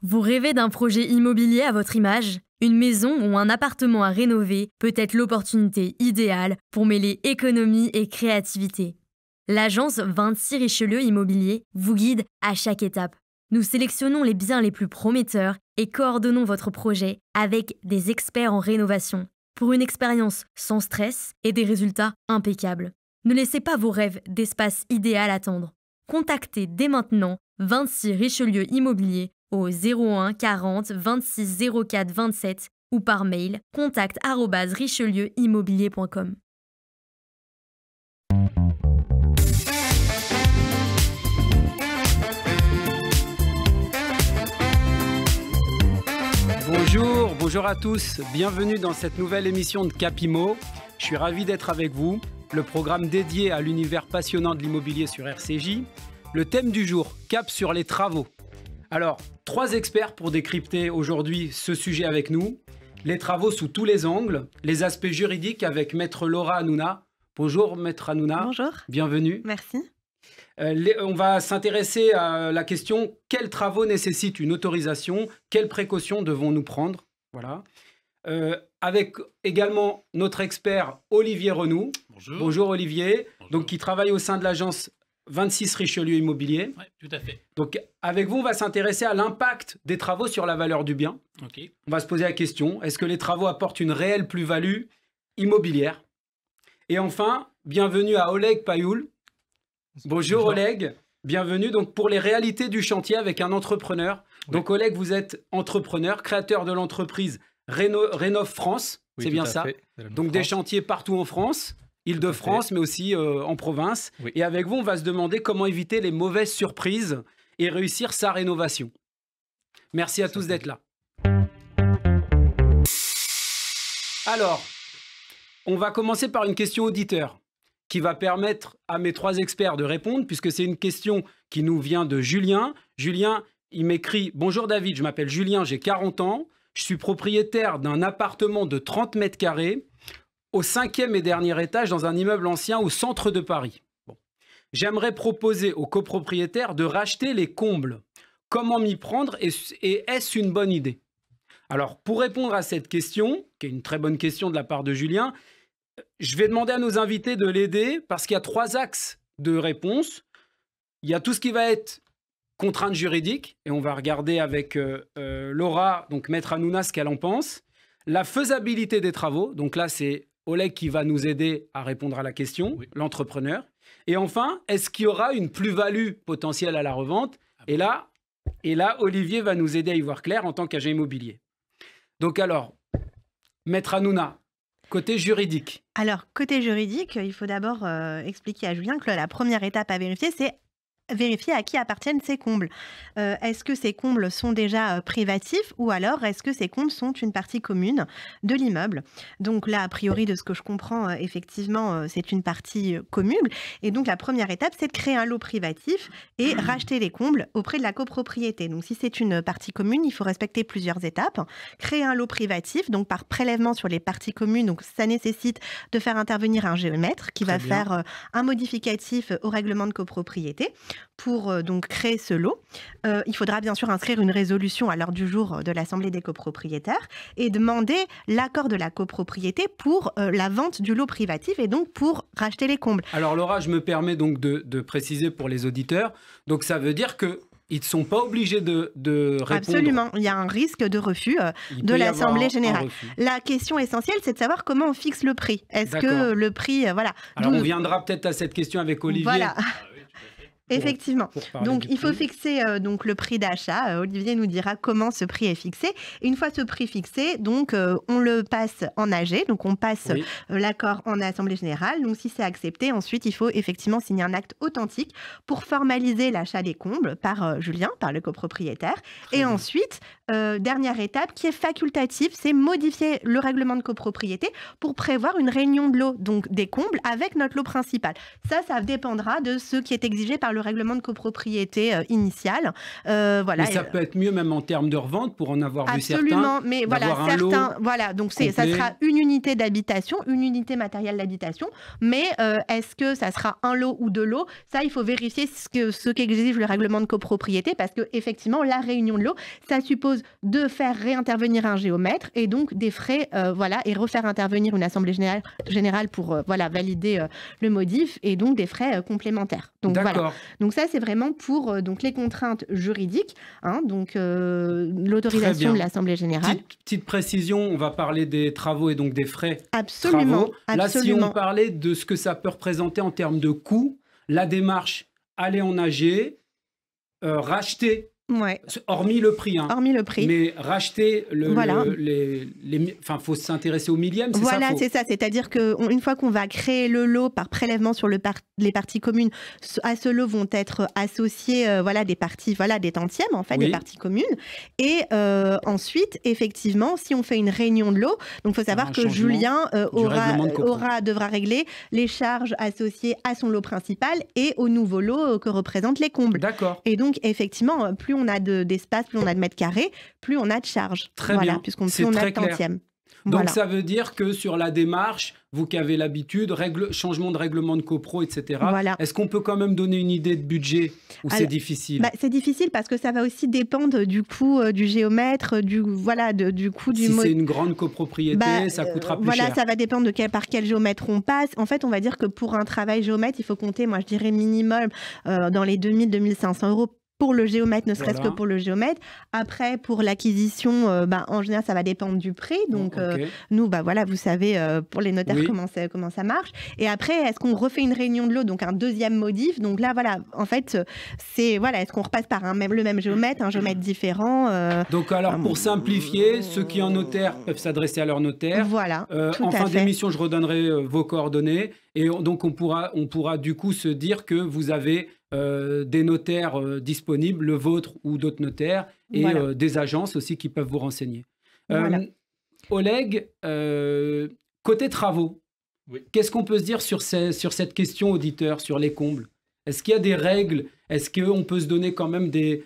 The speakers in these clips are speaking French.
Vous rêvez d'un projet immobilier à votre image? Une maison ou un appartement à rénover peut être l'opportunité idéale pour mêler économie et créativité. L'agence 26 Richelieu Immobilier vous guide à chaque étape. Nous sélectionnons les biens les plus prometteurs et coordonnons votre projet avec des experts en rénovation pour une expérience sans stress et des résultats impeccables. Ne laissez pas vos rêves d'espace idéal attendre. Contactez dès maintenant 26 Richelieu Immobilier au 01 40 26 04 27 ou par mail contact@richelieuimmobilier.com. Bonjour à tous, bienvenue dans cette nouvelle émission de Capimo. Je suis ravi d'être avec vous, le programme dédié à l'univers passionnant de l'immobilier sur RCJ. Le thème du jour, cap sur les travaux. Alors, 3 experts pour décrypter aujourd'hui ce sujet avec nous. Les travaux sous tous les angles, les aspects juridiques avec Maître Laura Hanouna. Bonjour Maître Hanouna. Bonjour. Bienvenue. Merci. On va s'intéresser à la question « Quels travaux nécessitent une autorisation ? Quelles précautions devons-nous prendre ?» Voilà. Avec également notre expert Olivier Renoux. Bonjour. Bonjour Olivier. Bonjour. Donc, qui travaille au sein de l'agence 26 Richelieu Immobilier. Oui, tout à fait. Donc, avec vous, on va s'intéresser à l'impact des travaux sur la valeur du bien. Ok. On va se poser la question, est-ce que les travaux apportent une réelle plus-value immobilière? Et enfin, bienvenue à Oleg Payoul. Bonjour Oleg, bienvenue donc pour les réalités du chantier avec un entrepreneur. Oui. Donc Oleg, vous êtes entrepreneur, créateur de l'entreprise Rénov France, oui, c'est bien ça. Donc des chantiers partout en France, Île-de-France, mais aussi en province. Oui. Et avec vous, on va se demander comment éviter les mauvaises surprises et réussir sa rénovation. Merci à tous d'être là. Alors, on va commencer par une question auditeur qui va permettre à mes 3 experts de répondre, puisque c'est une question qui nous vient de Julien. Julien, il m'écrit « Bonjour David, je m'appelle Julien, j'ai 40 ans. Je suis propriétaire d'un appartement de 30 mètres carrés au 5e et dernier étage dans un immeuble ancien au centre de Paris. Bon. J'aimerais proposer aux copropriétaires de racheter les combles. Comment m'y prendre et est-ce une bonne idée ?» Alors, pour répondre à cette question, qui est une très bonne question de la part de Julien, je vais demander à nos invités de l'aider parce qu'il y a 3 axes de réponse. Il y a tout ce qui va être contrainte juridique, et on va regarder avec Laura, donc Maître Hanouna, ce qu'elle en pense. La faisabilité des travaux, donc là c'est Oleg qui va nous aider à répondre à la question, oui. L'entrepreneur. Et enfin, est-ce qu'il y aura une plus-value potentielle à la revente? Et là, Olivier va nous aider à y voir clair en tant qu'agent immobilier. Donc alors, Maître Hanouna, côté juridique. Alors, côté juridique, il faut d'abord expliquer à Julien que la première étape à vérifier, c'est vérifier à qui appartiennent ces combles. Est-ce que ces combles sont déjà privatifs ou alors est-ce que ces combles sont une partie commune de l'immeuble? Donc là, a priori, de ce que je comprends, effectivement, c'est une partie commune. Et donc la première étape, c'est de créer un lot privatif et racheter les combles auprès de la copropriété. Donc si c'est une partie commune, il faut respecter plusieurs étapes. Créer un lot privatif, donc par prélèvement sur les parties communes, donc ça nécessite de faire intervenir un géomètre qui va faire un modificatif au règlement de copropriété pour donc créer ce lot. Il faudra bien sûr inscrire une résolution à l'heure du jour de l'Assemblée des copropriétaires et demander l'accord de la copropriété pour la vente du lot privatif et donc pour racheter les combles. Alors Laura, je me permets donc de préciser pour les auditeurs, donc ça veut dire que ils ne sont pas obligés de répondre. Absolument, il y a un risque de refus de l'Assemblée générale. La question essentielle, c'est de savoir comment on fixe le prix. Est-ce que le prix, voilà. Alors on viendra peut-être à cette question avec Olivier. Voilà. Effectivement. Donc, il faut fixer donc, le prix d'achat. Olivier nous dira comment ce prix est fixé. Une fois ce prix fixé, donc, on le passe en AG. Donc, on passe l'accord en Assemblée générale. Donc, si c'est accepté, ensuite, il faut effectivement signer un acte authentique pour formaliser l'achat des combles par Julien, par le copropriétaire. Et ensuite, dernière étape qui est facultative, c'est modifier le règlement de copropriété pour prévoir une réunion de lot, donc des combles, avec notre lot principal. Ça dépendra de ce qui est exigé par le règlement de copropriété initial. Voilà. Mais ça peut être mieux même en termes de revente pour en avoir vu certains. Absolument, mais voilà, certains, voilà, donc ça sera une unité d'habitation, une unité matérielle d'habitation, mais est-ce que ça sera un lot ou deux lots? Ça, il faut vérifier ce qu'exige le règlement de copropriété, parce que effectivement, la réunion de lot, ça suppose de faire réintervenir un géomètre et donc des frais, voilà, et refaire intervenir une assemblée générale pour voilà, valider le modif et donc des frais complémentaires. Donc voilà. Donc ça, c'est vraiment pour donc les contraintes juridiques, hein, donc l'autorisation de l'assemblée générale. Petite précision, on va parler des travaux et donc des frais. Absolument. Travaux. Là, si on parlait de ce que ça peut représenter en termes de coûts, la démarche, aller en AG, racheter. Ouais. Hormis le prix. Hein. Hormis le prix. Mais racheter, enfin, faut s'intéresser au millième, c'est voilà, ça? C'est ça. C'est-à-dire qu'une fois qu'on va créer le lot par prélèvement sur les parties communes, à ce lot vont être associées voilà, des parties, voilà, des tantièmes, en fait, des parties communes. Et ensuite, effectivement, si on fait une réunion de lot, donc il faut savoir que Julien devra régler les charges associées à son lot principal et au nouveau lot que représentent les combles. D'accord. Et donc, effectivement, plus on a d'espace, plus on a de mètres carrés, plus on a de charges. Très bien. Puisqu'on plus on a de tantièmes. Donc ça veut dire que sur la démarche, vous qui avez l'habitude, changement de règlement de copro, etc. Voilà. Est-ce qu'on peut quand même donner une idée de budget ou c'est difficile? C'est difficile parce que ça va aussi dépendre du coût du géomètre, du coût du... Si c'est une grande copropriété, ça coûtera plus cher. Voilà, ça va dépendre par quel géomètre on passe. En fait, on va dire que pour un travail géomètre, il faut compter, moi je dirais minimum dans les 2000-2500 € pour le géomètre, ne serait-ce que pour le géomètre. Après, pour l'acquisition, en général, ça va dépendre du prix. Donc, nous, voilà, vous savez, pour les notaires, comment ça marche. Et après, est-ce qu'on refait une réunion de lot, donc un deuxième modif? Donc là, voilà, en fait, c'est, voilà, est-ce qu'on repasse par le même géomètre, un géomètre différent Donc, alors, pour simplifier, ceux qui en notaire peuvent s'adresser à leur notaire. Voilà, en fin d'émission, je redonnerai vos coordonnées. Et donc, on pourra du coup se dire que vous avez des notaires disponibles, le vôtre ou d'autres notaires, et des agences aussi qui peuvent vous renseigner. Oleg, côté travaux, qu'est-ce qu'on peut se dire sur cette question auditeur, sur les combles? Est-ce qu'il y a des règles? Est-ce qu'on peut se donner quand même des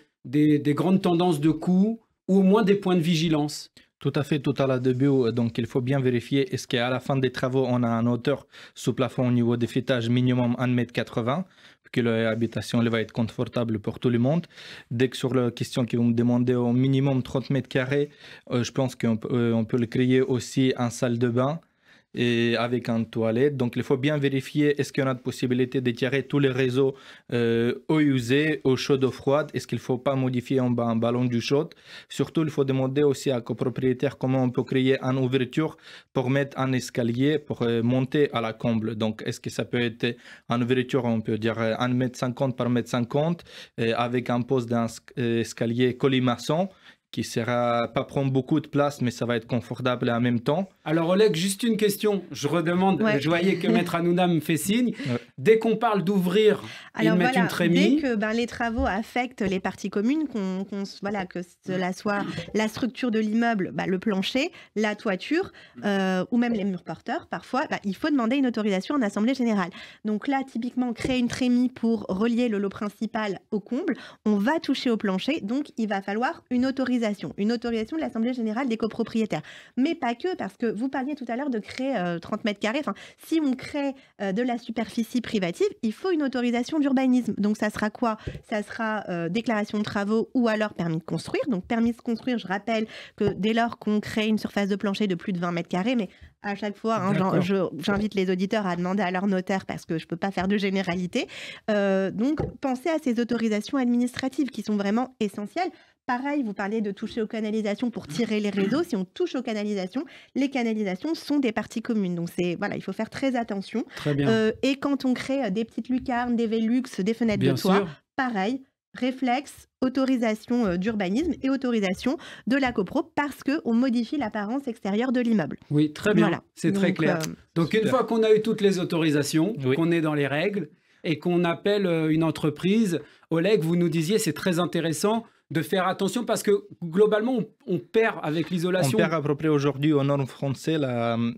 grandes tendances de coûts ou au moins des points de vigilance? Tout à fait, tout à le début, donc il faut bien vérifier est-ce qu'à la fin des travaux, on a un hauteur sous plafond au niveau des fêtages minimum 1,80 m, que l'habitation va être confortable pour tout le monde. Dès que sur la question que vous me demandez au minimum 30 mètres carrés, je pense qu'on peut le créer aussi en salle de bain et avec une toilette. Donc, il faut bien vérifier est-ce qu'on a de possibilité d'étirer tous les réseaux eau usée, eau chaude, eau froide. Est-ce qu'il ne faut pas modifier un ballon d'eau chaude? Surtout, il faut demander aussi à copropriétaire comment on peut créer une ouverture pour mettre un escalier pour monter à la comble. Donc, est-ce que ça peut être une ouverture, on peut dire 1,50 m par 1,50 m avec un poste d'un escalier colimaçon qui ne sera pas prendre beaucoup de place, mais ça va être confortable en même temps. Alors Oleg, juste une question. Je redemande, je voyais que Maître Hanouna me fait signe. Dès qu'on parle d'ouvrir, ils mettent une trémie. Dès que les travaux affectent les parties communes, que cela soit la structure de l'immeuble, le plancher, la toiture, ou même les murs porteurs, parfois, il faut demander une autorisation en assemblée générale. Donc là, typiquement, créer une trémie pour relier le lot principal au comble, on va toucher au plancher, donc il va falloir une autorisation de l'Assemblée générale des copropriétaires. Mais pas que, parce que vous parliez tout à l'heure de créer 30 mètres carrés. Enfin, si on crée de la superficie privative, il faut une autorisation d'urbanisme. Donc, ça sera quoi? Ça sera déclaration de travaux ou alors permis de construire. Donc, permis de construire, je rappelle que dès lors qu'on crée une surface de plancher de plus de 20 mètres carrés, mais à chaque fois, j'invite les auditeurs à demander à leur notaire parce que je ne peux pas faire de généralité. Donc, pensez à ces autorisations administratives qui sont vraiment essentielles. Pareil, vous parliez de toucher aux canalisations pour tirer les réseaux. Si on touche aux canalisations, les canalisations sont des parties communes. Donc, il faut faire très attention. Très bien. Et quand on crée des petites lucarnes, des Velux, des fenêtres de toit, pareil, réflexe, autorisation d'urbanisme et autorisation de la copro parce qu'on modifie l'apparence extérieure de l'immeuble. Oui, très bien. Voilà. C'est très clair. Donc, une fois qu'on a eu toutes les autorisations, qu'on est dans les règles et qu'on appelle une entreprise, Oleg, vous nous disiez, c'est très intéressant de faire attention parce que globalement, on perd avec On l'isolation. perd à peu près aujourd'hui aux normes françaises,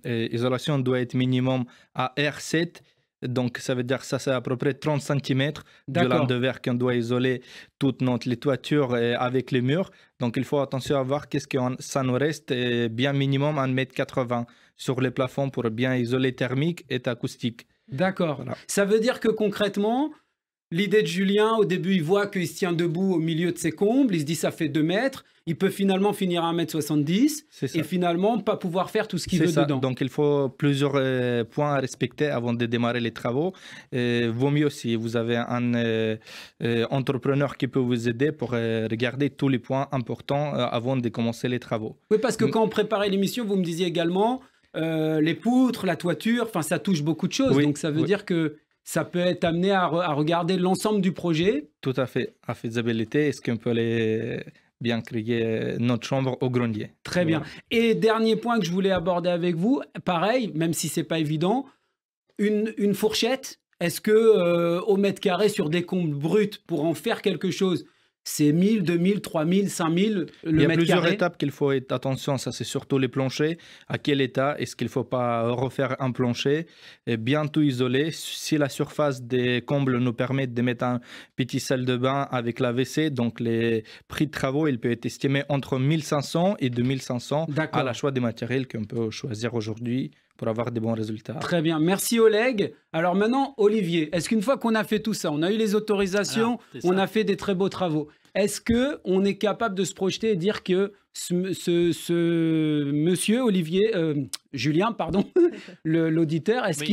l'isolation doit être minimum à R7. Donc, ça veut dire que ça, c'est à peu près 30 cm de lame de verre qu'on doit isoler toutes les toitures avec les murs. Donc, il faut attention à voir qu'est-ce que ça nous reste, bien minimum 1,80 m sur les plafonds pour bien isoler thermique et acoustique. D'accord. Voilà. Ça veut dire que concrètement, l'idée de Julien, au début, il voit qu'il se tient debout au milieu de ses combles, il se dit ça fait 2 mètres, il peut finalement finir à 1,70 m et finalement pas pouvoir faire tout ce qu'il veut dedans. Donc il faut plusieurs points à respecter avant de démarrer les travaux. Vaut mieux si vous avez un entrepreneur qui peut vous aider pour regarder tous les points importants avant de commencer les travaux. Oui, parce que quand on préparait l'émission, vous me disiez également les poutres, la toiture, enfin ça touche beaucoup de choses, donc ça veut dire que ça peut être amené à regarder l'ensemble du projet. Tout à fait. À faisabilité, est-ce qu'on peut bien créer notre chambre au grenier? Très bien. Et dernier point que je voulais aborder avec vous, pareil, même si c'est pas évident, une fourchette. Est-ce que au mètre carré sur des combles bruts, pour en faire quelque chose, c'est 1000, 2000, 3000, 5000 le mètre carré? Il y a plusieurs étapes qu'il faut être attention. Ça, c'est surtout les planchers. À quel état? Est-ce qu'il ne faut pas refaire un plancher? Et bien tout isolé. Si la surface des combles nous permet de mettre un petit salle de bain avec la WC, donc les prix de travaux, il peut être estimé entre 1500 et 2500 à la choix des matériels qu'on peut choisir aujourd'hui pour avoir des bons résultats. Très bien. Merci Oleg. Alors maintenant, Olivier, est-ce qu'une fois qu'on a fait tout ça, on a eu les autorisations, on a fait des très beaux travaux, est-ce qu'on est capable de se projeter et dire que ce monsieur, Olivier, Julien, pardon, l'auditeur, est-ce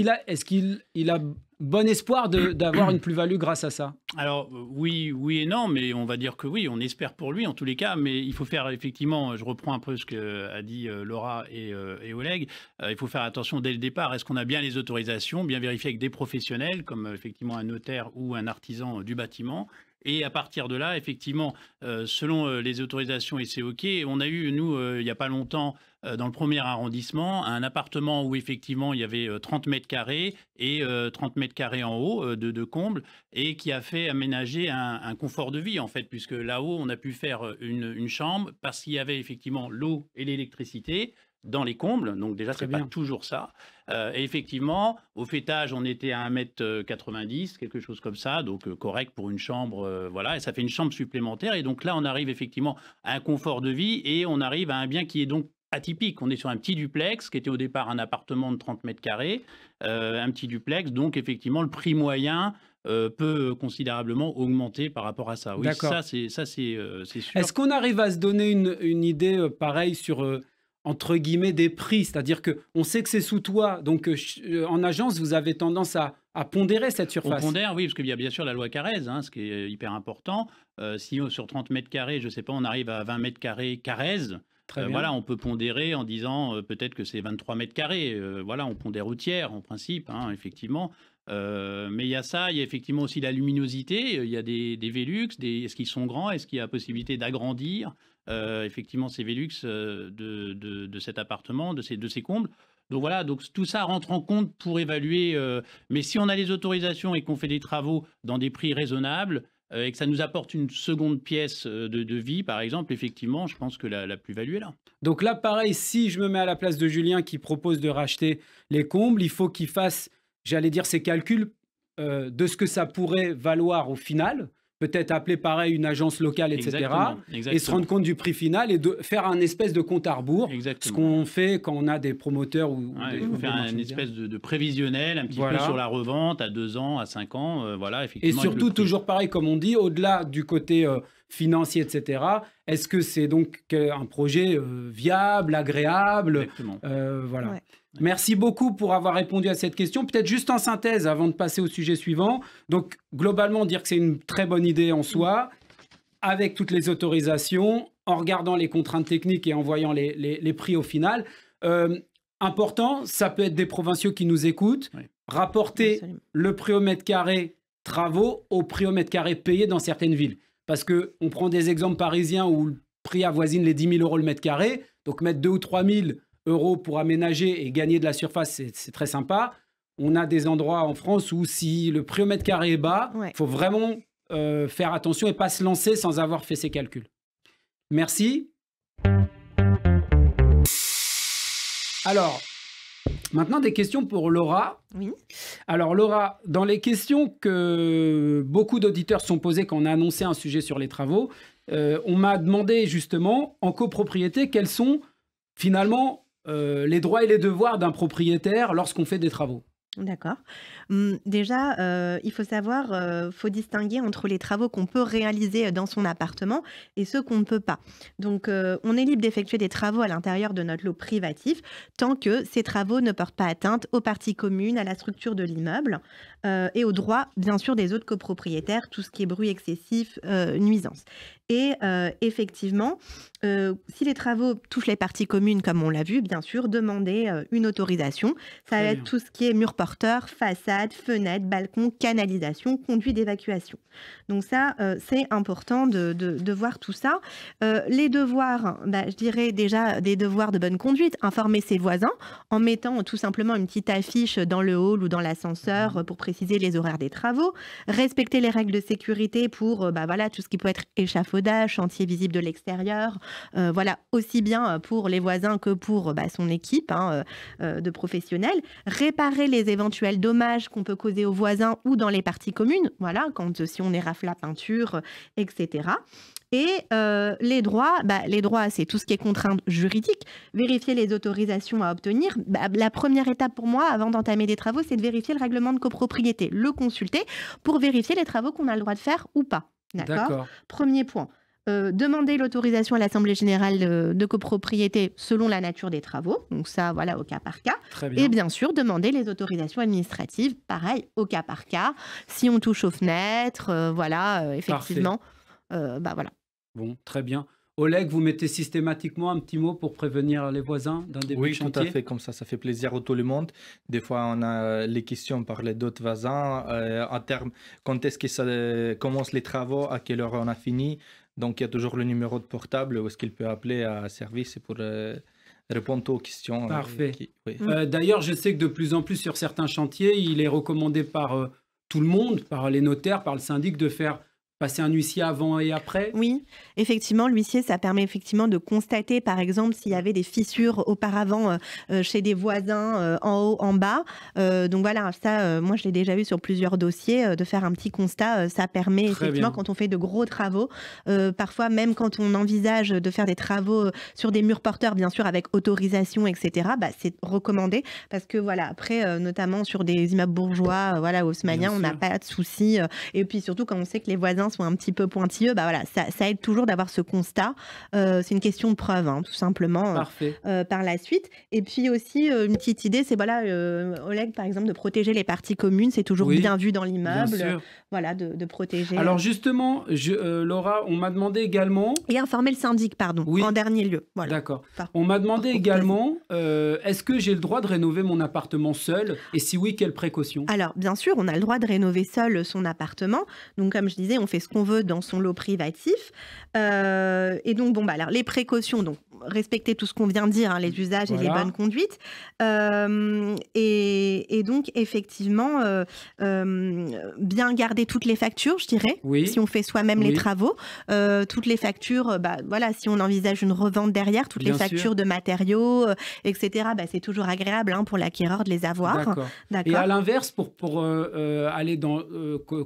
qu'il a bon espoir d'avoir une plus-value grâce à ça? Alors oui et non, mais on va dire que oui, on espère pour lui en tous les cas, mais il faut faire effectivement, je reprends un peu ce qu'a dit Laura et Oleg, il faut faire attention dès le départ, est-ce qu'on a bien les autorisations, bien vérifier avec des professionnels comme effectivement un notaire ou un artisan du bâtiment. Et à partir de là, effectivement, selon les autorisations et c'est OK, on a eu, nous, il n'y a pas longtemps, dans le premier arrondissement, un appartement où effectivement il y avait 30 mètres carrés et 30 mètres carrés en haut de comble et qui a fait aménager un confort de vie en fait, puisque là-haut, on a pu faire une chambre parce qu'il y avait effectivement l'eau et l'électricité dans les combles, donc déjà c'est pas toujours ça. Et effectivement, au fêtage, on était à 1,90 m, quelque chose comme ça, donc correct pour une chambre, voilà, et ça fait une chambre supplémentaire. Et donc là, on arrive effectivement à un confort de vie et on arrive à un bien qui est donc atypique. On est sur un petit duplex qui était au départ un appartement de 30 mètres carrés, un petit duplex, donc effectivement le prix moyen peut considérablement augmenter par rapport à ça. Oui, ça c'est sûr. Est-ce qu'on arrive à se donner une idée pareille sur entre guillemets des prix, c'est-à-dire qu'on sait que c'est sous toit, donc en agence, vous avez tendance à pondérer cette surface. On pondère, oui, parce qu'il y a bien sûr la loi Carrez, ce qui est hyper important. Si sur 30 mètres carrés, je ne sais pas, on arrive à 20 mètres carrés Carrez, voilà, on peut pondérer en disant peut-être que c'est 23 mètres carrés. Voilà, on pondère au tiers en principe, effectivement. Mais il y a ça, il y a effectivement aussi la luminosité. Il y a des Velux, est-ce qu'ils sont grands? Est-ce qu'il y a possibilité d'agrandir effectivement ces Velux de cet appartement, de ces combles? Donc voilà, donc tout ça rentre en compte pour évaluer. Mais si on a les autorisations et qu'on fait des travaux dans des prix raisonnables, et que ça nous apporte une seconde pièce de vie, par exemple, effectivement, je pense que la plus-value est là. Donc là, pareil, si je me mets à la place de Julien qui propose de racheter les combles, il faut qu'il fasse, j'allais dire, ses calculs de ce que ça pourrait valoir au final, peut-être appeler pareil une agence locale, etc. Exactement. Et se rendre compte du prix final et de faire un espèce de compte à rebours, ce qu'on fait quand on a des promoteurs. Il faut faire une espèce de prévisionnel, un petit peu sur la revente à 2 ans, à 5 ans. Voilà, effectivement, et surtout, toujours pareil, comme on dit, au-delà du côté financier, etc., est-ce que c'est donc un projet viable, agréable? Voilà. Ouais. Merci beaucoup pour avoir répondu à cette question. Peut-être juste en synthèse, avant de passer au sujet suivant. Donc, globalement, dire que c'est une très bonne idée en soi, avec toutes les autorisations, en regardant les contraintes techniques et en voyant les prix au final. Important, ça peut être des provinciaux qui nous écoutent. Oui. Rapporter le prix au mètre carré travaux au prix au mètre carré payé dans certaines villes. Parce qu'on prend des exemples parisiens où le prix avoisine les 10 000 € le mètre carré. Donc, mettre 2 ou 3 000 € pour aménager et gagner de la surface, c'est très sympa. On a des endroits en France où si le prix au mètre carré est bas, il faut vraiment faire attention et pas se lancer sans avoir fait ses calculs. Merci. Alors, maintenant des questions pour Laura. Oui. Alors Laura, dans les questions que beaucoup d'auditeurs se sont posées quand on a annoncé un sujet sur les travaux, on m'a demandé justement, en copropriété, quels sont finalement les droits et les devoirs d'un propriétaire lorsqu'on fait des travaux. D'accord. Déjà, il faut savoir, faut distinguer entre les travaux qu'on peut réaliser dans son appartement et ceux qu'on ne peut pas. Donc, on est libre d'effectuer des travaux à l'intérieur de notre lot privatif tant que ces travaux ne portent pas atteinte aux parties communes, à la structure de l'immeuble et aux droits, bien sûr, des autres copropriétaires, tout ce qui est bruit excessif, nuisance. Et effectivement, si les travaux touchent les parties communes, comme on l'a vu, bien sûr, demander une autorisation. Ça va être tout ce qui est mur porteur, façade, fenêtre, balcon, canalisation, conduit d'évacuation. Donc ça, c'est important de voir tout ça. Les devoirs, je dirais déjà des devoirs de bonne conduite, informer ses voisins en mettant tout simplement une petite affiche dans le hall ou dans l'ascenseur pour préciser les horaires des travaux, respecter les règles de sécurité pour voilà, tout ce qui peut être échafaudage, chantier visible de l'extérieur, voilà, aussi bien pour les voisins que pour son équipe de professionnels, réparer les éventuels dommages qu'on peut causer aux voisins ou dans les parties communes, voilà, si on érafle la peinture, etc. Et les droits, c'est tout ce qui est contrainte juridique, vérifier les autorisations à obtenir. La première étape pour moi, avant d'entamer des travaux, c'est de vérifier le règlement de copropriété, le consulter pour vérifier les travaux qu'on a le droit de faire ou pas. D'accord. Premier point. Demander l'autorisation à l'Assemblée générale de copropriété selon la nature des travaux. Donc ça, voilà, au cas par cas. Très bien. Et bien sûr, demander les autorisations administratives, pareil, au cas par cas. Si on touche aux fenêtres, voilà, effectivement. Voilà. Bon, très bien. Oleg, vous mettez systématiquement un petit mot pour prévenir les voisins d'un début de chantier? Oui, tout à fait, comme ça fait plaisir à tout le monde. Des fois, on a les questions par les d'autres voisins, en termes, quand est-ce que ça commence les travaux, à quelle heure on a fini. Donc, il y a toujours le numéro de portable où est-ce qu'il peut appeler à service pour répondre aux questions. Parfait. Oui. D'ailleurs, je sais que de plus en plus sur certains chantiers, il est recommandé par tout le monde, par les notaires, par le syndic, de faire passer un huissier avant et après? Oui, effectivement, l'huissier, ça permet effectivement de constater, par exemple, s'il y avait des fissures auparavant chez des voisins en haut, en bas. Donc voilà, ça, moi, je l'ai déjà vu sur plusieurs dossiers, de faire un petit constat. Ça permet effectivement, quand on fait de gros travaux, parfois même quand on envisage de faire des travaux sur des murs porteurs, bien sûr, avec autorisation, etc., c'est recommandé parce que voilà, après, notamment sur des immeubles bourgeois, voilà, haussmanniens, on n'a pas de souci. Et puis surtout, quand on sait que les voisins sont un petit peu pointilleux, voilà, ça aide toujours d'avoir ce constat. C'est une question de preuve, tout simplement, par la suite. Et puis aussi, une petite idée, c'est, voilà, Oleg, par exemple, de protéger les parties communes. C'est toujours bien vu dans l'immeuble. Voilà, de protéger. Alors justement, Laura, on m'a demandé également... Et informer le syndic, pardon, en dernier lieu. Voilà. D'accord. On m'a demandé également, est-ce que j'ai le droit de rénover mon appartement seul? Et si oui, quelles précautions? Alors, bien sûr, on a le droit de rénover seul son appartement. Donc, comme je disais, on fait ce qu'on veut dans son lot privatif. Et donc, alors, les précautions, donc respecter tout ce qu'on vient de dire, les usages et les bonnes conduites. Et donc, effectivement, bien garder toutes les factures, je dirais, si on fait soi-même les travaux. Toutes les factures, voilà, si on envisage une revente derrière, toutes les factures de matériaux, etc., c'est toujours agréable pour l'acquéreur de les avoir. D'accord. Et à l'inverse, pour aller dans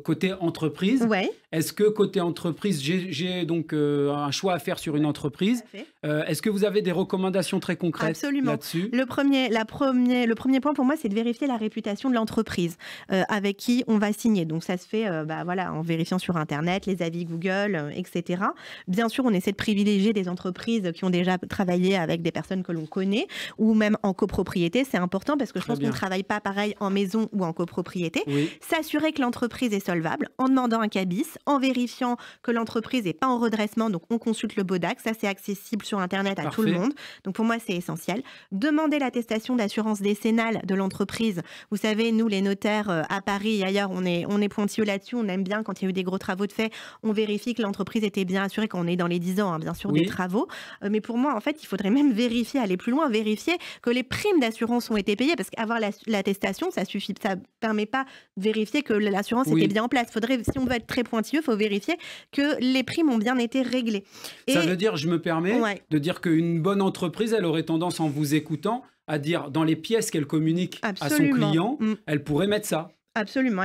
côté entreprise, est-ce que côté entreprise, j'ai donc un choix à faire sur une entreprise? Est-ce que vous avez des recommandations très concrètes là-dessus? Le premier point pour moi, c'est de vérifier la réputation de l'entreprise avec qui on va signer. Donc ça se fait voilà, en vérifiant sur Internet, les avis Google, etc. Bien sûr, on essaie de privilégier des entreprises qui ont déjà travaillé avec des personnes que l'on connaît ou même en copropriété. C'est important parce que je pense qu'on ne travaille pas pareil en maison ou en copropriété. S'assurer que l'entreprise est solvable en demandant un cabis, en vérifiant que l'entreprise n'est pas en redressement. Donc on consulte le BODAC. Ça, c'est accessible sur Internet à tout le monde. Donc pour moi, c'est essentiel. Demander l'attestation d'assurance décennale de l'entreprise. Vous savez, nous, les notaires à Paris et ailleurs, on est pointilleux là-dessus. On aime bien, quand il y a eu des gros travaux de fait, on vérifie que l'entreprise était bien assurée quand on est dans les 10 ans, hein, bien sûr, des travaux. Mais pour moi, en fait, il faudrait même vérifier, aller plus loin, vérifier que les primes d'assurance ont été payées, parce qu'avoir l'attestation, ça suffit, ça permet pas de vérifier que l'assurance était bien en place. Si on veut être très pointilleux, il faut vérifier que les primes ont bien été réglées. Ça veut dire, je me permets, de dire qu'une bonne entreprise, elle aurait tendance, en vous écoutant, à dire dans les pièces qu'elle communique à son client, elle pourrait mettre ça. Absolument.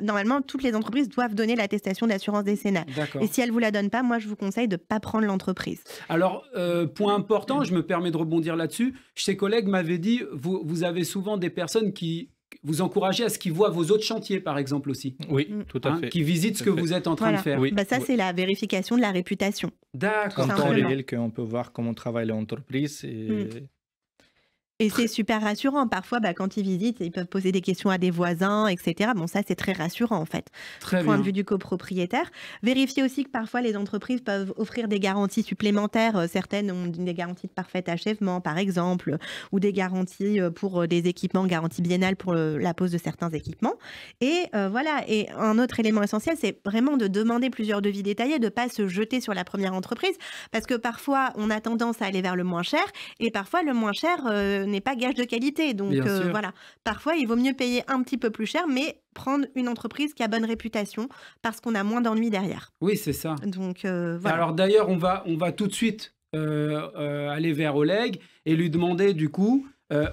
Normalement, toutes les entreprises doivent donner l'attestation d'assurance décennale. Et si elles ne vous la donnent pas, moi, je vous conseille de ne pas prendre l'entreprise. Alors, point important, je me permets de rebondir là-dessus. Ces collègues m'avaient dit, vous avez souvent des personnes qui vous encouragez à ce qu'ils voient vos autres chantiers, par exemple, aussi. Oui, tout à fait. Qui visitent ce que vous êtes en train de faire. Oui. Ça, c'est la vérification de la réputation. D'accord. En temps réel, qu'on peut voir comment travaille l'entreprise. Et c'est super rassurant. Parfois, quand ils visitent, ils peuvent poser des questions à des voisins, etc. Bon, ça, c'est très rassurant, en fait, du point de vue du copropriétaire. Vérifiez aussi que parfois, les entreprises peuvent offrir des garanties supplémentaires. Certaines ont des garanties de parfait achèvement, par exemple, ou des garanties pour des équipements, garantie biennale pour la pose de certains équipements. Et voilà. Et un autre élément essentiel, c'est vraiment de demander plusieurs devis détaillés, de ne pas se jeter sur la première entreprise, parce que parfois, on a tendance à aller vers le moins cher, et parfois, le moins cher n'est pas gage de qualité. Donc voilà, parfois il vaut mieux payer un petit peu plus cher, mais prendre une entreprise qui a bonne réputation, parce qu'on a moins d'ennuis derrière. Oui, c'est ça. Donc voilà. Alors d'ailleurs, on va tout de suite aller vers Oleg et lui demander du coup,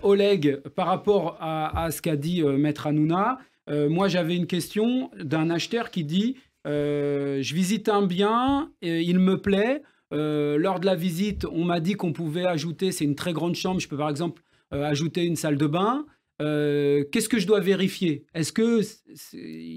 Oleg, par rapport à ce qu'a dit Maître Hanouna, moi j'avais une question d'un acheteur qui dit je visite un bien, il me plaît. Lors de la visite, on m'a dit qu'on pouvait ajouter, c'est une très grande chambre, je peux par exemple ajouter une salle de bain. Qu'est-ce que je dois vérifier? Est-ce que...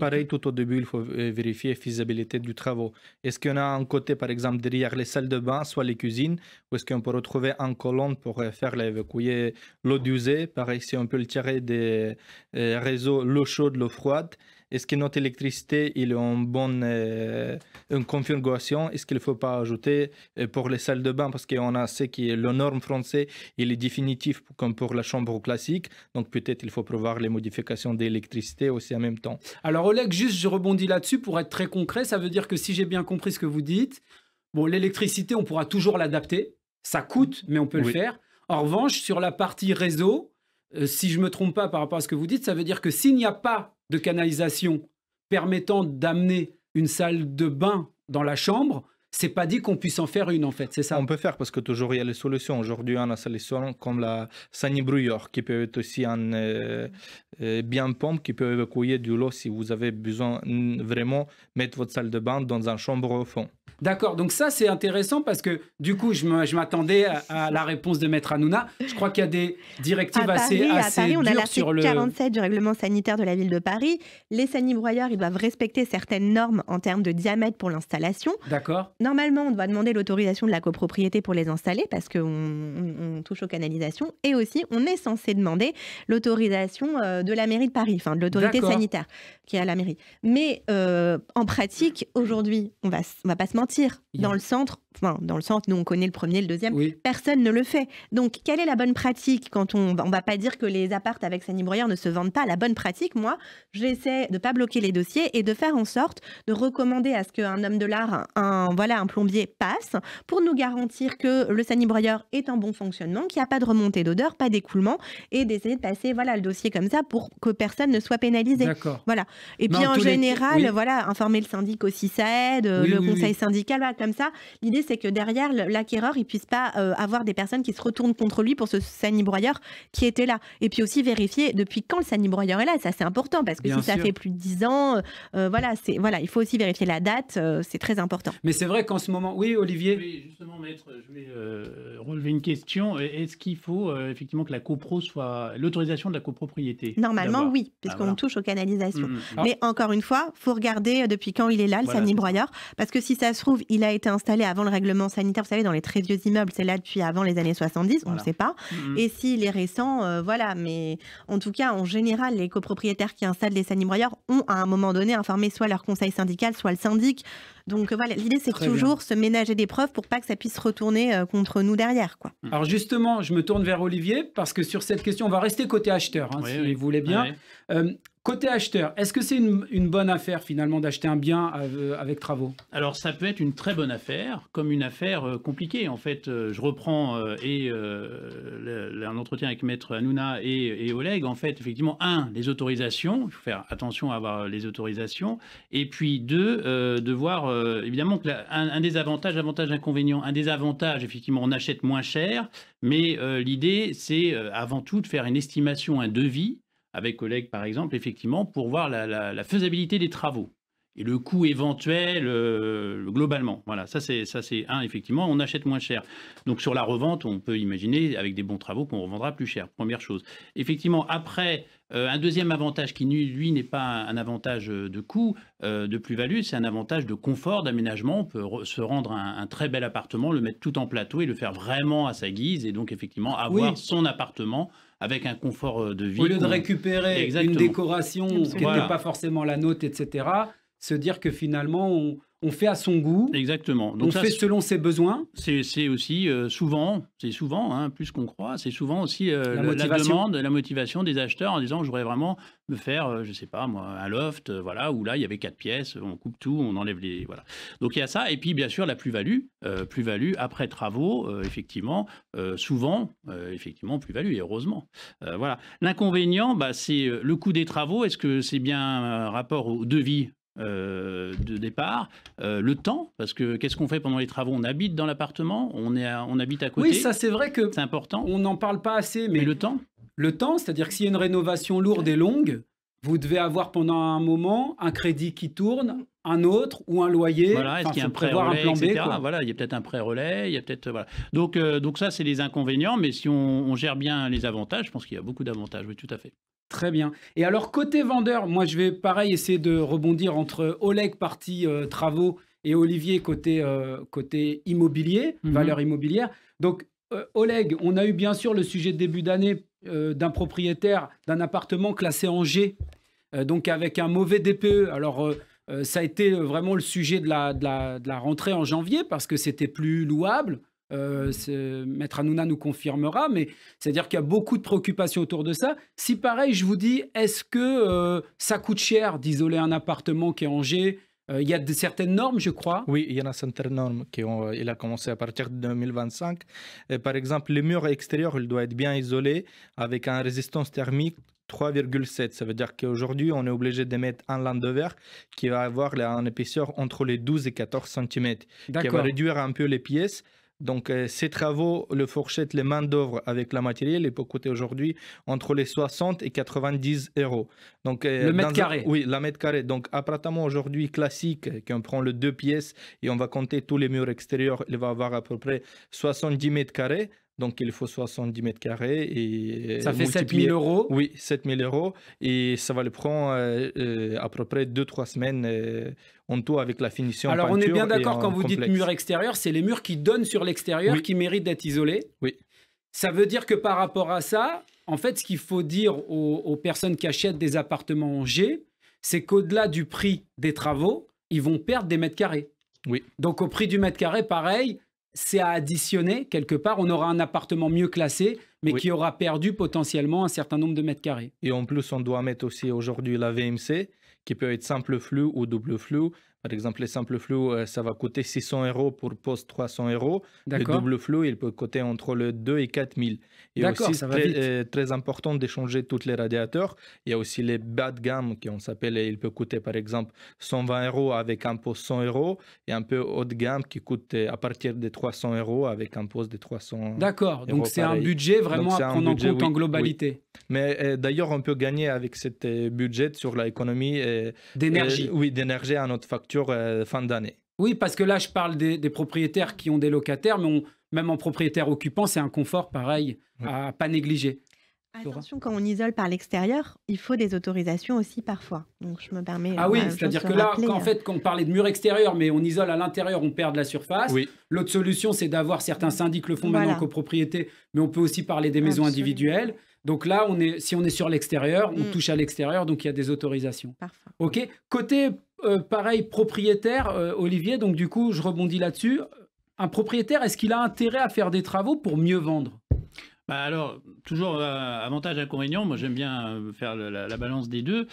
Pareil, tout au début, il faut vérifier la faisabilité du travaux. Est-ce qu'on a un côté, par exemple, derrière les salles de bain, soit les cuisines, ou est-ce qu'on peut retrouver un colonne pour faire évacuer l'eau d'usée? Pareil, si on peut le tirer des réseaux, l'eau chaude, l'eau froide. Est-ce que notre électricité il est en bonne une configuration? Est-ce qu'il ne faut pas ajouter pour les salles de bain? Parce qu'on a ce qui est le norme français, il est définitif comme pour la chambre classique. Donc peut-être il faut prévoir les modifications d'électricité aussi en même temps. Alors Oleg, juste je rebondis là-dessus pour être très concret. Ça veut dire que si j'ai bien compris ce que vous dites, bon, l'électricité, on pourra toujours l'adapter. Ça coûte, mais on peut le faire. En revanche, sur la partie réseau, si je ne me trompe pas par rapport à ce que vous dites, ça veut dire que s'il n'y a pas de canalisation permettant d'amener une salle de bain dans la chambre, c'est pas dit qu'on puisse en faire une, en fait, c'est ça? On peut faire parce que toujours il y a les solutions. Aujourd'hui, on a des solutions comme la sanibrouilleur qui peut être aussi un bien pompe qui peut évacuer de l'eau si vous avez besoin vraiment mettre votre salle de bain dans une chambre au fond. D'accord, donc ça c'est intéressant parce que du coup je m'attendais à la réponse de Maître Hanouna. Je crois qu'il y a des directives assez Paris, on a dures sur l'article 47 du règlement sanitaire de la ville de Paris. Les sanibroyeurs, ils doivent respecter certaines normes en termes de diamètre pour l'installation. D'accord. Normalement, on doit demander l'autorisation de la copropriété pour les installer parce qu'on touche aux canalisations. Et aussi, on est censé demander l'autorisation de la mairie de Paris, enfin de l'autorité sanitaire qui est à la mairie. Mais en pratique, aujourd'hui, on va pas se mentir. Dans le centre, nous on connaît le premier, le deuxième, personne ne le fait. Donc, quelle est la bonne pratique quand on va pas dire que les apparts avec sanibroyeur ne se vendent pas? La bonne pratique, moi, j'essaie de pas bloquer les dossiers et de faire en sorte de recommander à ce qu'un homme de l'art, un plombier passe pour nous garantir que le sanibroyeur est en bon fonctionnement, qu'il n'y a pas de remontée d'odeur, pas d'écoulement, et d'essayer de passer le dossier comme ça pour que personne ne soit pénalisé. D'accord. Voilà. Et puis en général, informer le syndic aussi, ça aide, le conseil syndical, comme ça. L'idée, c'est que derrière, l'acquéreur, il puisse pas avoir des personnes qui se retournent contre lui pour ce sanibroyeur qui était là. Et puis aussi vérifier depuis quand le sanibroyeur est là. Ça, c'est important parce que ça fait plus de 10 ans, il faut aussi vérifier la date. C'est très important. Mais c'est vrai qu'en ce moment... Oui, Olivier? Oui, justement, Maître, je voulais relever une question. Est-ce qu'il faut effectivement que la copro soit... l'autorisation de la copropriété? Normalement, oui, puisqu'on touche aux canalisations. Mais encore une fois, il faut regarder depuis quand il est là, le sanibroyeur. Parce que si ça se trouve, il a été installé avant le règlement sanitaire. Vous savez, dans les très vieux immeubles, c'est là depuis avant les années 70, on ne sait pas. Et s'il est récent, mais en tout cas, en général, les copropriétaires qui installent les sanibroyeurs ont à un moment donné informé soit leur conseil syndical, soit le syndic. Donc voilà, l'idée c'est Très toujours se ménager des preuves pour pas que ça puisse retourner contre nous derrière, quoi. Alors justement, je me tourne vers Olivier parce que sur cette question, on va rester côté acheteur, hein, Oui, si oui. vous voulez bien. Côté acheteur, est-ce que c'est une bonne affaire finalement d'acheter un bien avec travaux? Alors, ça peut être une très bonne affaire, comme une affaire compliquée. En fait, je reprends un entretien avec Maître Hanouna et Oleg. En fait, effectivement, les autorisations. Il faut faire attention à avoir les autorisations. Et puis, de voir, évidemment, que un des avantages, inconvénients, un des avantages, effectivement, on achète moins cher. Mais l'idée, c'est avant tout de faire une estimation, un devis, avec Oleg, par exemple, effectivement, pour voir la faisabilité des travaux et le coût éventuel globalement. Voilà, ça c'est effectivement, on achète moins cher. Donc sur la revente, on peut imaginer avec des bons travaux qu'on revendra plus cher, première chose. Effectivement, après, un deuxième avantage qui, lui, n'est pas un avantage de coût, de plus-value, c'est un avantage de confort, d'aménagement. On peut se rendre un très bel appartement, le mettre tout en plateau et le faire vraiment à sa guise, et donc effectivement avoir son appartement avec un confort de vie. Au lieu de récupérer une décoration qui n'était pas forcément la nôtre, etc., se dire que finalement, on fait à son goût. Exactement. Donc on fait selon ses besoins. C'est aussi souvent, plus qu'on croit, c'est souvent aussi la demande, la motivation des acheteurs en disant je voudrais vraiment me faire, je sais pas moi, un loft, voilà, où là il y avait 4 pièces, on coupe tout, on enlève les, voilà. Donc il y a ça, et puis bien sûr la plus-value après travaux, effectivement, souvent, effectivement plus-value, et heureusement. Voilà. L'inconvénient, c'est le coût des travaux. Est-ce que c'est bien un rapport au devis de départ, le temps, parce que qu'est-ce qu'on fait pendant les travaux? On habite dans l'appartement, on habite à côté. Oui, ça c'est vrai que c'est important. On n'en parle pas assez, mais le temps. Le temps, c'est-à-dire que s'il y a une rénovation lourde et longue, vous devez avoir pendant un moment un crédit qui tourne, un autre ou un loyer. Voilà, est-ce qu'il y a un prêt relais, etc. Voilà, il y a peut-être un prêt relais, il y a peut-être voilà. Donc ça c'est les inconvénients, mais si on gère bien les avantages, je pense qu'il y a beaucoup d'avantages. Oui, tout à fait. Très bien. Et alors, côté vendeur, moi, je vais pareil essayer de rebondir entre Oleg, partie travaux, et Olivier, côté immobilier, valeur immobilière. Donc, Oleg, on a eu bien sûr le sujet de début d'année d'un propriétaire d'un appartement classé en G, donc avec un mauvais DPE. Alors, ça a été vraiment le sujet de la rentrée en janvier parce que c'était plus louable. Maître Hanouna nous confirmera, mais c'est-à-dire qu'il y a beaucoup de préoccupations autour de ça. Si pareil, je vous dis, est-ce que ça coûte cher d'isoler un appartement qui est en G? Il y a certaines normes, je crois. Oui, il y en a certaines normes il a commencé à partir de 2025. Par exemple, les murs extérieurs, il doit être bien isolé avec une résistance thermique 3,7. Ça veut dire qu'aujourd'hui, on est obligé de mettre un lin de verre qui va avoir une épaisseur entre les 12 et 14 cm, qui va réduire un peu les pièces. Donc, ces travaux, le fourchette, les main-d'œuvre avec la matériel, il peut coûter aujourd'hui entre les 60 et 90 euros. Donc, le mètre carré. Oui, le mètre carré. Donc, appartement aujourd'hui classique, qu'on prend le 2 pièces et on va compter tous les murs extérieurs, il va avoir à peu près 70 mètres carrés. Donc, il faut 70 mètres carrés. Et ça fait 7 000 euros. Oui, 7 000 euros. Et ça va le prendre à peu près 2-3 semaines en tout avec la finition. Alors, on est bien d'accord quand vous dites mur extérieur, c'est les murs qui donnent sur l'extérieur qui méritent d'être isolés. Oui. Ça veut dire que par rapport à ça, en fait, ce qu'il faut dire aux personnes qui achètent des appartements en G, c'est qu'au-delà du prix des travaux, ils vont perdre des mètres carrés. Oui. Donc, au prix du mètre carré, pareil, c'est à additionner. Quelque part, on aura un appartement mieux classé, mais qui aura perdu potentiellement un certain nombre de mètres carrés. Et en plus, on doit mettre aussi aujourd'hui la VMC, qui peut être simple flux ou double flux. Par exemple, les simples flux, ça va coûter 600 euros pour poste 300 euros. Le double flux, il peut coûter entre le 2 et 4 000. Et aussi, c'est très important d'échanger tous les radiateurs. Il y a aussi les bas de gamme, qu'on s'appelle, il peut coûter par exemple 120 euros avec un poste 100 euros, et un peu haut de gamme qui coûte à partir de 300 euros avec un poste de 300 D'accord, donc c'est un budget vraiment à prendre en compte en globalité. Oui. Mais d'ailleurs, on peut gagner avec ce budget sur l'économie d'énergie. Oui, d'énergie à notre facture fin d'année. Oui, parce que là, je parle des propriétaires qui ont des locataires, mais même en propriétaire occupant, c'est un confort pareil à pas négliger. Attention, quand on isole par l'extérieur, il faut des autorisations aussi parfois. Donc, je me permets. Ah oui, c'est-à-dire que là, quand on parlait de mur extérieur, mais on isole à l'intérieur, on perd de la surface. Oui. L'autre solution, c'est d'avoir certains syndics le font maintenant en copropriété, mais on peut aussi parler des maisons individuelles. Donc là, si on est sur l'extérieur, on touche à l'extérieur, donc il y a des autorisations. Parfait. OK. Côté pareil, propriétaire, Olivier, donc du coup, je rebondis là-dessus. Un propriétaire, est-ce qu'il a intérêt à faire des travaux pour mieux vendre? Bah alors, toujours avantage, inconvénient, moi j'aime bien faire la balance des deux.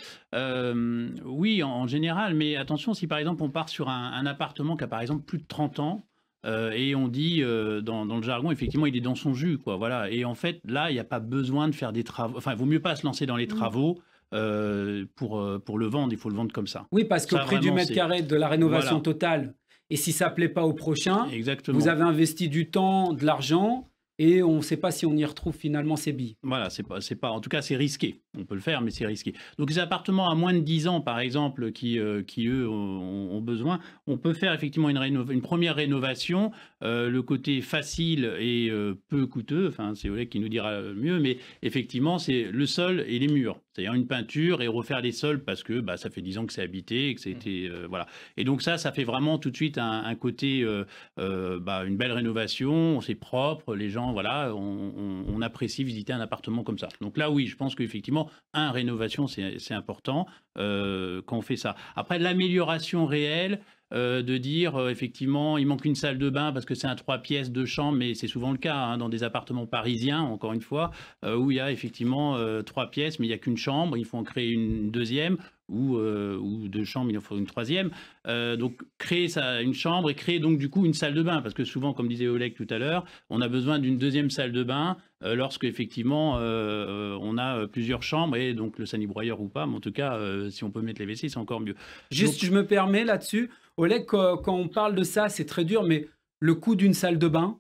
Oui, en général, mais attention, si par exemple on part sur un appartement qui a par exemple plus de 30 ans, et on dit dans le jargon, effectivement, il est dans son jus, quoi, voilà. Et en fait, là, il n'y a pas besoin de faire des travaux, enfin, il vaut mieux pas se lancer dans les travaux pour le vendre, il faut le vendre comme ça. Oui, parce qu'au Ça, prix du vraiment, mètre carré de la rénovation Voilà. totale, et si ça ne plaît pas au prochain, Exactement. vous avez investi du temps, de l'argent, et on ne sait pas si on y retrouve finalement ses billes. Voilà, c'est pas, en tout cas, c'est risqué. On peut le faire, mais c'est risqué. Donc, les appartements à moins de 10 ans, par exemple, qui eux, ont besoin, on peut faire effectivement une première rénovation. Le côté facile et peu coûteux, enfin, c'est Oleg qui nous dira mieux, mais effectivement, c'est le sol et les murs. C'est-à-dire une peinture et refaire les sols parce que bah, ça fait 10 ans que c'est habité et que c'était. Voilà. Et donc, ça fait vraiment tout de suite un côté, une belle rénovation, c'est propre, les gens, voilà, on apprécie visiter un appartement comme ça. Donc là, oui, je pense qu'effectivement, rénovation, c'est important quand on fait ça. Après, l'amélioration réelle, de dire effectivement il manque une salle de bain parce que c'est un 3 pièces, 2 chambres, mais c'est souvent le cas hein, dans des appartements parisiens, encore une fois, où il y a effectivement 3 pièces, mais il n'y a qu'une chambre, il faut en créer une deuxième, ou 2 chambres, il en faut une troisième. Donc créer une chambre et créer donc du coup une salle de bain, parce que souvent, comme disait Oleg tout à l'heure, on a besoin d'une deuxième salle de bain lorsque effectivement on a plusieurs chambres, et donc le sanibroyeur ou pas, mais en tout cas si on peut mettre les WC, c'est encore mieux. Juste, je me permets là-dessus, Oleg, quand on parle de ça, c'est très dur, mais le coût d'une salle de bain?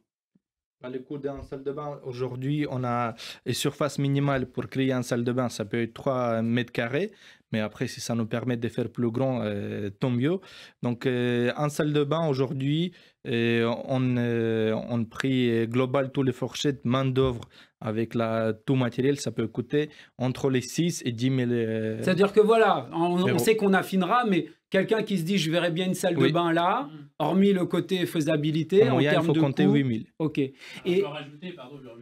Le coût d'une salle de bain, aujourd'hui, on a une surface minimale pour créer une salle de bain, ça peut être 3 mètres carrés. Mais après, si ça nous permet de faire plus grand, tant mieux. Donc, en salle de bain, aujourd'hui, on prix global, tous les fourchettes, main-d'œuvre avec tout matériel, ça peut coûter entre les 6 et 10 000 C'est-à-dire que voilà, on sait qu'on affinera, mais quelqu'un qui se dit je verrais bien une salle de bain là, hormis le côté faisabilité, en termes de coût. Il faut compter 8 000. Ok. Et je vais rajouter,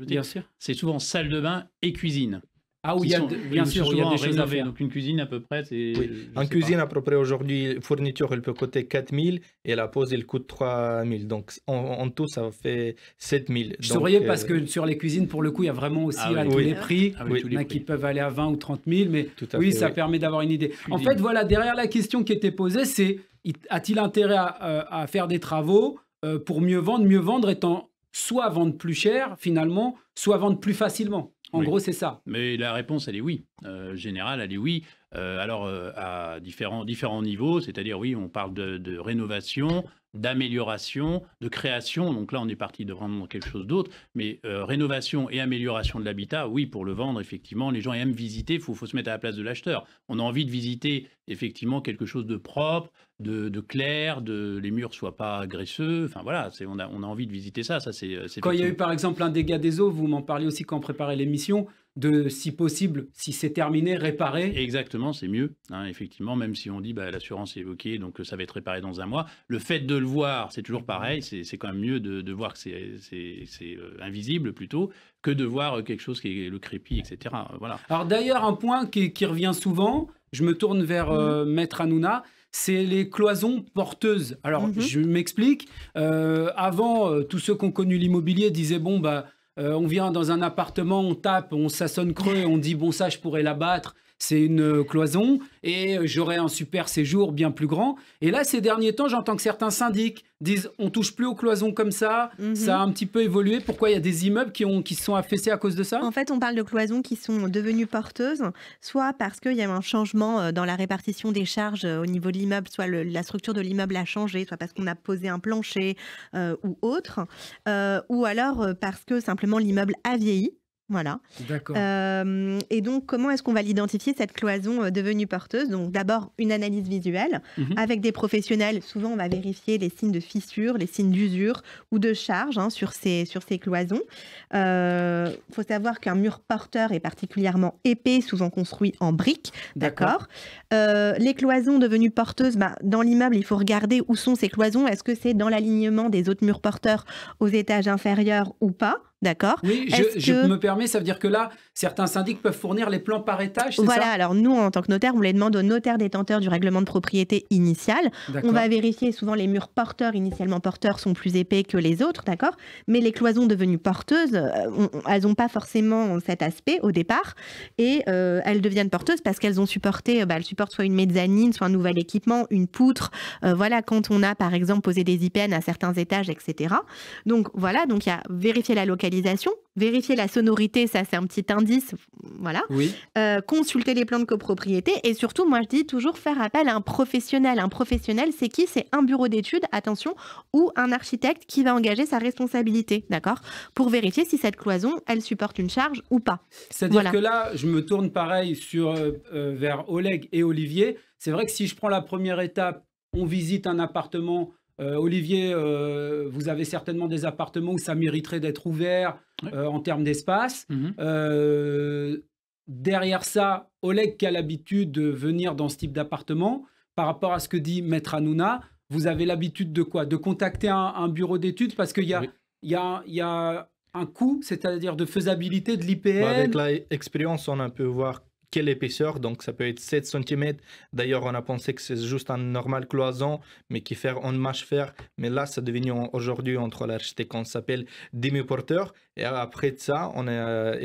bien sûr. C'est souvent salle de bain et cuisine. Ah oui, bien sûr, il y a des choses à faire. Donc une cuisine à peu près, c'est... Oui. En cuisine, à peu près aujourd'hui, fourniture, elle peut coûter 4 000 et la pose, elle coûte 3 000. Donc en tout, ça fait 7 000. Je souriais parce que sur les cuisines, pour le coup, il y a vraiment aussi tous les prix. Il y en a qui peuvent aller à 20 ou 30 000, mais oui, ça permet d'avoir une idée. En fait, voilà, derrière la question qui était posée, c'est a-t-il intérêt à faire des travaux pour mieux vendre étant soit vendre plus cher, finalement, soit vendre plus facilement. En gros, c'est ça. Mais la réponse, elle est oui. Générale, elle est oui. Alors, à différents niveaux, c'est-à-dire, oui, on parle de rénovation, d'amélioration, de création. Donc là, on est parti de vraiment quelque chose d'autre. Mais rénovation et amélioration de l'habitat, oui, pour le vendre, effectivement, les gens aiment visiter. Il faut se mettre à la place de l'acheteur. On a envie de visiter, effectivement, quelque chose de propre, de clair, les murs soient pas graisseux. Enfin, voilà, on a envie de visiter ça. C'est quand il y a eu, par exemple, un dégât des eaux, vous m'en parliez aussi quand on préparait l'émission, de, si possible, si c'est terminé, réparer. Exactement, c'est mieux, hein, effectivement, même si on dit l'assurance est évoquée, donc ça va être réparé dans un mois. Le fait de le voir, c'est toujours pareil, c'est quand même mieux de voir que c'est invisible plutôt que de voir quelque chose qui est le crépi, etc. Voilà. Alors d'ailleurs, un point qui revient souvent, je me tourne vers Maître Hanouna, c'est les cloisons porteuses. Alors, je m'explique. Avant, tous ceux qui ont connu l'immobilier disaient, bon, on vient dans un appartement, on tape, ça sonne creux, on dit, bon, ça, je pourrais l'abattre. C'est une cloison et j'aurai un super séjour bien plus grand. Et là, ces derniers temps, j'entends que certains syndics disent on touche plus aux cloisons comme ça. Ça a un petit peu évolué. Pourquoi il y a des immeubles qui se sont affaissés à cause de ça? En fait, on parle de cloisons qui sont devenues porteuses, soit parce qu'il y a eu un changement dans la répartition des charges au niveau de l'immeuble, soit la structure de l'immeuble a changé, soit parce qu'on a posé un plancher ou autre, ou alors parce que simplement l'immeuble a vieilli. Voilà. D'accord. Et donc, comment est-ce qu'on va l'identifier, cette cloison devenue porteuse? Donc, d'abord, une analyse visuelle avec des professionnels. Souvent, on va vérifier les signes de fissure, les signes d'usure ou de charge sur ces cloisons. Il faut savoir qu'un mur porteur est particulièrement épais, souvent construit en briques. D'accord. Les cloisons devenues porteuses, dans l'immeuble, il faut regarder où sont ces cloisons. Est-ce que c'est dans l'alignement des autres murs porteurs aux étages inférieurs ou pas? d'accord? Oui, je me permets, ça veut dire que là, certains syndics peuvent fournir les plans par étage, c'est Voilà, ça? alors nous, en tant que notaire, on les demande au notaire détenteur du règlement de propriété initial. On D'accord. va vérifier, souvent les murs porteurs, initialement porteurs, sont plus épais que les autres, d'accord? Mais les cloisons devenues porteuses, elles n'ont pas forcément cet aspect au départ. Et elles deviennent porteuses parce qu'elles ont supporté, elles supportent soit une mezzanine, soit un nouvel équipement, une poutre. Voilà, quand on a par exemple posé des IPN à certains étages, etc. Donc voilà, donc il y a vérifier la localisation, vérifier la sonorité, ça c'est un petit indice, voilà. Oui, Consulter les plans de copropriété et surtout, moi je dis toujours faire appel à un professionnel. Un professionnel, c'est qui? C'est un bureau d'études, attention, ou un architecte qui va engager sa responsabilité, d'accord? Pour vérifier si cette cloison, elle supporte une charge ou pas. c'est-à-dire Voilà. que là, je me tourne pareil vers Oleg et Olivier. C'est vrai que si je prends la première étape, on visite un appartement. Olivier, vous avez certainement des appartements où ça mériterait d'être ouvert Ouais. en termes d'espace. Mhm. Derrière ça, Oleg qui a l'habitude de venir dans ce type d'appartement, par rapport à ce que dit Maître Hanouna, vous avez l'habitude de quoi? De contacter un bureau d'études parce qu'il y a, Oui. il y a un coût, c'est-à-dire de faisabilité de l'IPN. Avec l'expérience, on a pu voir quelle épaisseur, donc ça peut être 7 cm. D'ailleurs, on a pensé que c'est juste un normal cloison, mais qui fait en mâche fer. Mais là, c'est devenu aujourd'hui, entre l'architecte, qu'on s'appelle demi-porteur. Et après de ça, on a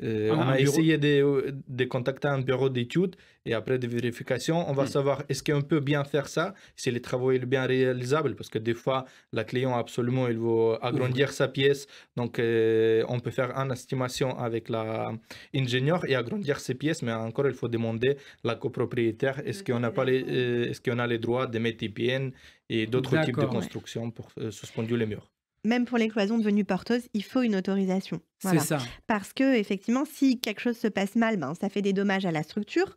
Un bureau. essayé de contacter un bureau d'études et après de vérification, on va savoir est-ce qu'on peut bien faire ça, si les travaux sont bien réalisables, parce que des fois, la client absolument, il veut agrandir sa pièce. Donc, on peut faire une estimation avec l'ingénieur et agrandir ses pièces, mais encore, il faut demander la copropriétaire est-ce qu'on a, est-ce qu'on a les droits de mettre IPN et d'autres types de D'accord. constructions pour suspendre les murs. Même pour les cloisons devenues porteuses, il faut une autorisation. C'est Voilà. ça. Parce que effectivement, si quelque chose se passe mal, ça fait des dommages à la structure.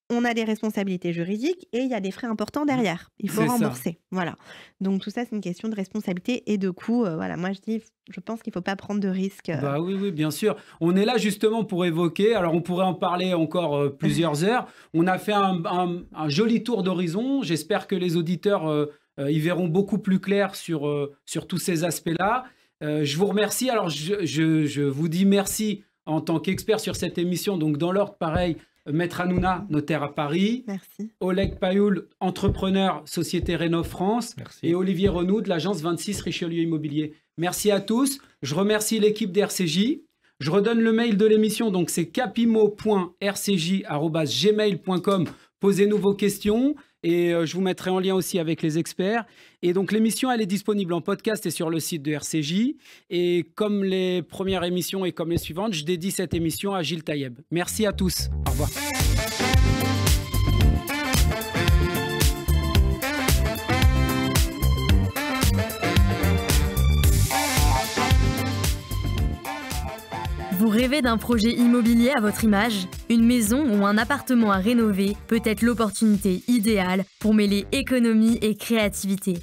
On a des responsabilités juridiques et il y a des frais importants derrière. Il faut C'est ça. rembourser. Voilà. Donc tout ça, c'est une question de responsabilité et de coût. Voilà. Moi, je pense qu'il ne faut pas prendre de risques. Bah oui, oui, bien sûr. On est là justement pour évoquer, alors on pourrait en parler encore plusieurs heures. On a fait un joli tour d'horizon. J'espère que les auditeurs y verront beaucoup plus clair sur tous ces aspects-là. Je vous remercie. Alors, je vous dis merci en tant qu'expert sur cette émission. Donc, dans l'ordre, pareil, Maître Hanouna, notaire à Paris. Merci. Oleg Payoul, entrepreneur, Société Rénov France. Merci. Et Olivier Renou de l'agence 26 Richelieu Immobilier. Merci à tous. Je remercie l'équipe d'RCJ. Je redonne le mail de l'émission. Donc, c'est capimo.rcj@gmail.com. Posez-nous vos questions. Et je vous mettrai en lien aussi avec les experts. Et donc, l'émission, elle est disponible en podcast et sur le site de RCJ. Et comme les premières émissions et comme les suivantes, je dédie cette émission à Gilles Taïeb. Merci à tous. Au revoir. Vous rêvez d'un projet immobilier à votre image? Une maison ou un appartement à rénover peut être l'opportunité idéale pour mêler économie et créativité.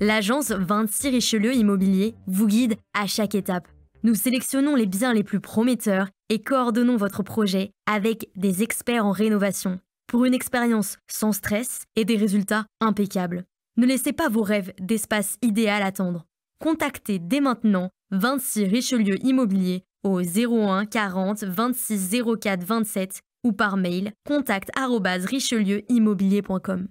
L'agence 26 Richelieu Immobilier vous guide à chaque étape. Nous sélectionnons les biens les plus prometteurs et coordonnons votre projet avec des experts en rénovation pour une expérience sans stress et des résultats impeccables. Ne laissez pas vos rêves d'espace idéal attendre. Contactez dès maintenant 26 Richelieu Immobilier au 01 40 26 04 27 ou par mail contact@richelieuimmobilier.com.